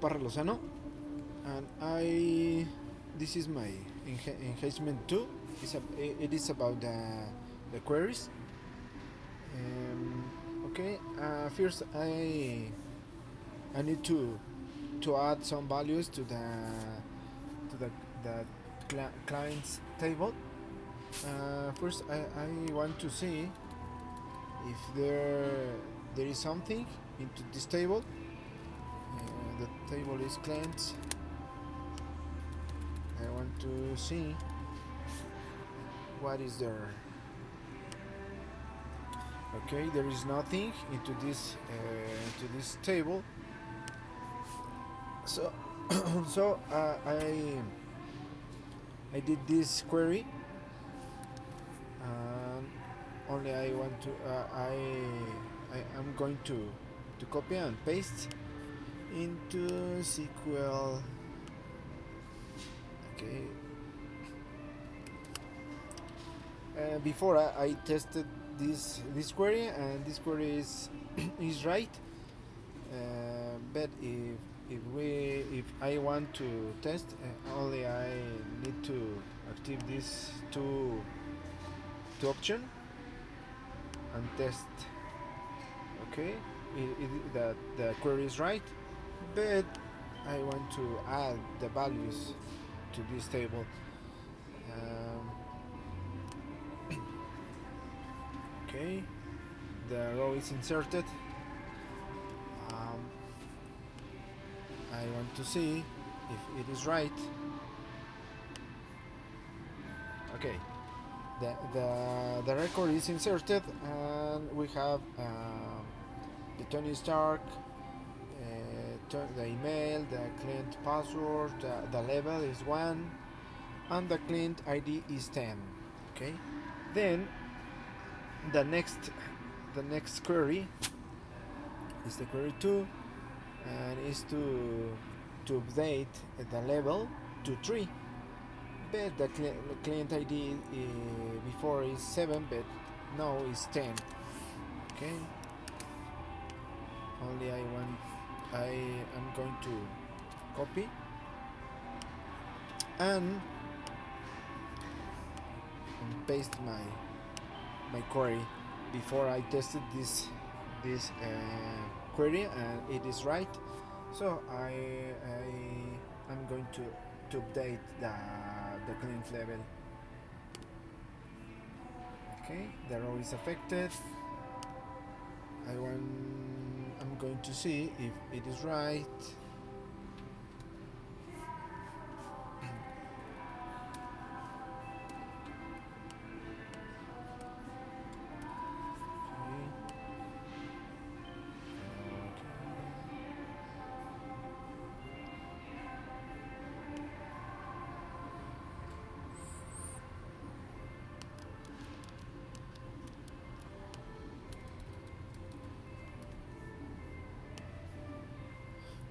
Parra Lozano, and this is my enhancement 2. It is about the queries. Okay, first I need to add some values to the client's table. First, I want to see if there is something into this table. The table is clients. I want to see what is there. Okay, there is nothing into this table. So so I did this query. Only I want to I am going to copy and paste into SQL. Okay. Before I tested this query, and this query is is right. But if I want to test, only I need to active these two option and test. Okay, the query is right, but I want to add the values to this table. Okay, the row is inserted. I want to see if it is right. Okay, the record is inserted, and we have the Tony Stark, the email, the client password, the level is 1, and the client ID is 10. Okay, then the next query is the query 2, and is to update the level to 3. But the client ID before is 7, but now is 10. Okay, only I am going to copy and paste my query. Before I tested this query, and it is right, so I am going to update the client level. Okay, the row is affected. I'm going to see if it is right.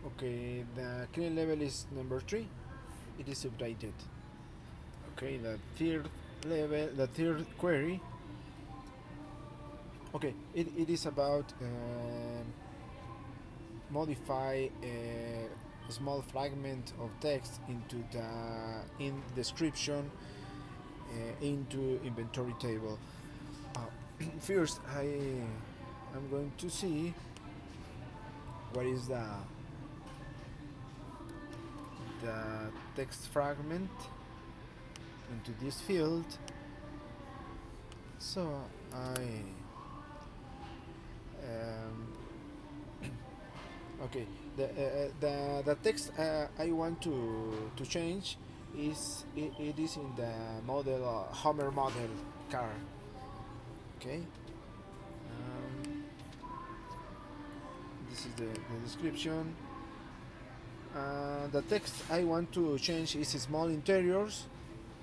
Okay, the clean level is number 3. It is updated. Okay, the third query. Okay, it is about modify a small fragment of text into the in description into inventory table. First, I'm going to see what is the text fragment into this field. So okay, the text I want to change is it is in the model Homer model car. Okay, this is the description. The text I want to change is small interiors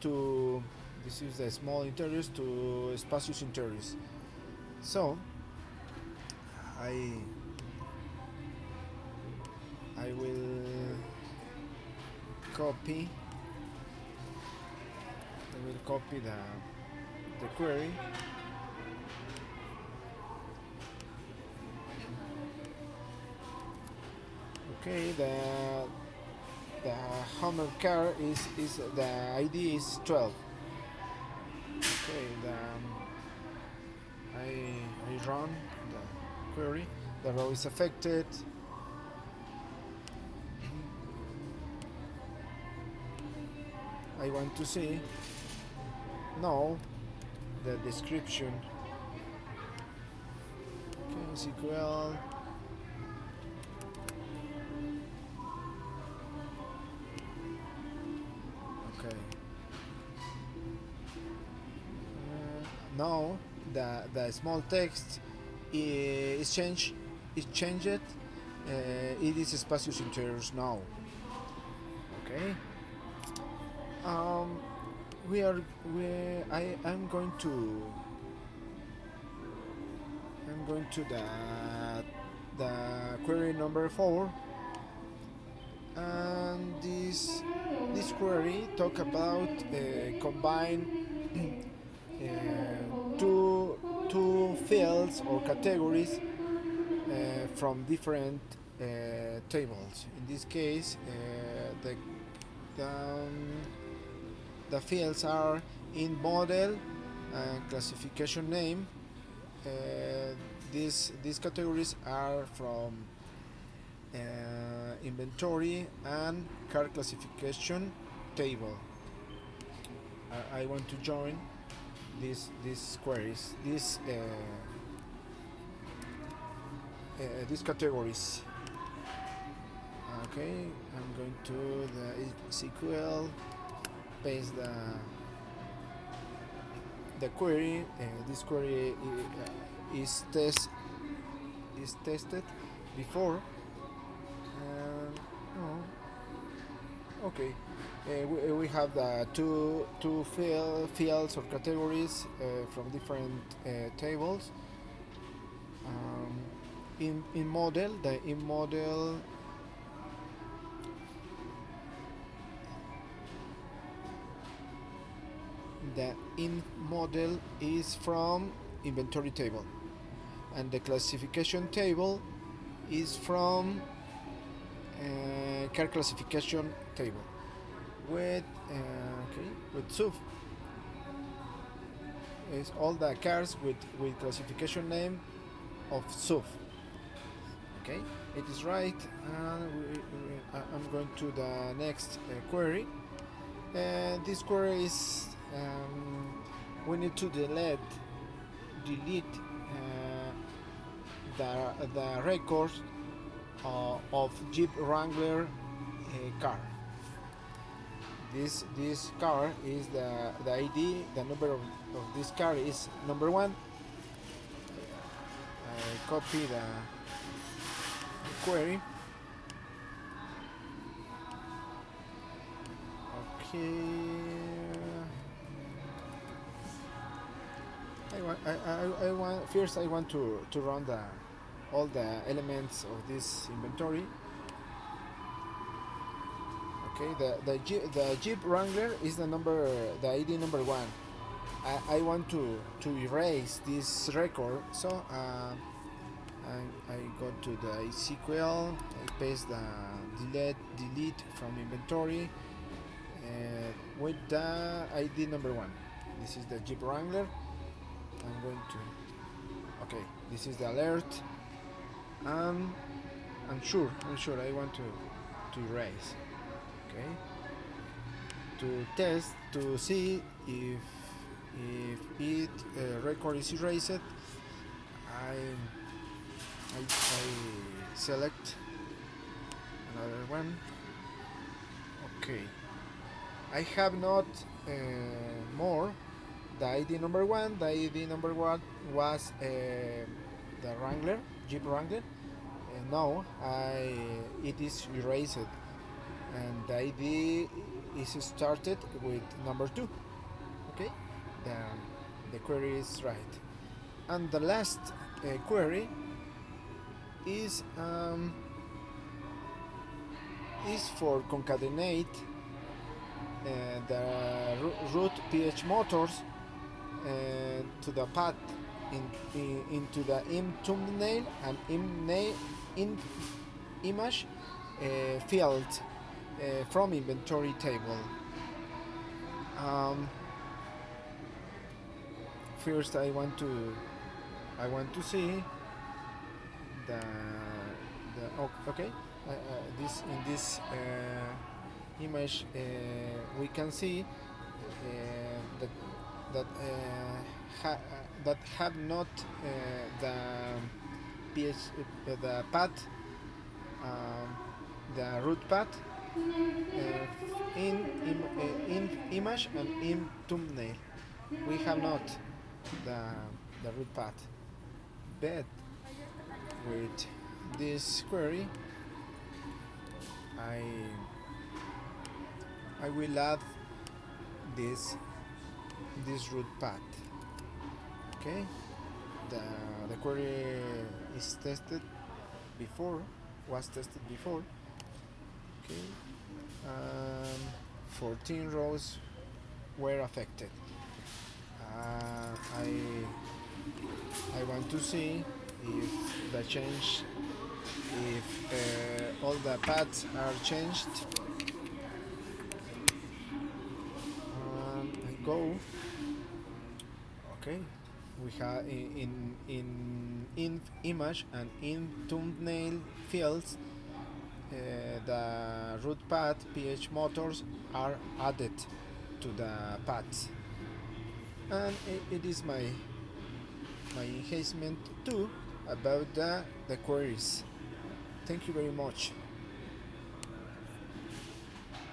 to this is the small interiors to spacious interiors. So I will copy the query. Okay, the Hummer car is the ID is 12. Okay, I run the query. The row is affected. I want to see now the description. Okay, SQL. Okay. Now the small text is changed. Is changed. It is espacios interiors now. Okay. Um, we are. I'm going to. I'm going to the query number 4, and this query talk about combine two fields or categories from different tables. In this case, the fields are in model and classification name. These categories are from inventory and car classification table. I want to join these queries, these categories. Okay, I'm going to the SQL, paste the query. This query is tested before. Okay, we have the two fields or categories from different tables. In model, the in model is from inventory table, and the classification table is from car classification table with SUV. Is all the cars with classification name of SUV. Okay, it is right. I'm going to the next query. This query is we need to delete the record of Jeep Wrangler car. This car is the ID. The number of this car is number 1. I copy the query. Okay. I want to run all the elements of this inventory. Okay, the Jeep Wrangler is the ID number 1. I want to erase this record, so I go to the SQL. I paste the delete from inventory with the ID number 1. This is the Jeep Wrangler. I'm going to. Okay, this is the alert. I'm sure I want to erase. Okay, to test to see if it record is erased. I select another one. Okay, I have not more. The ID number 1. The ID number 1 was the Wrangler, Jeep Wrangler. Now it is erased, and the ID is started with number 2. Okay, the query is right, and the last query is for concatenate the root PH motors to the path into the im thumbnail and im image field from inventory table. Um, First, I want to see the okay. This in this image we can see that that have not the ph the path, the root path in image and in thumbnail. We have not the root path, but with this query I will add this root path. Okay, the query is tested before, was tested before. Okay, 14 rows were affected. I want to see if the change, if all the paths are changed. I go. Okay, we have in image and in thumbnail fields the root path ph motors are added to the paths, and it is my enhancement too about the queries. Thank you very much.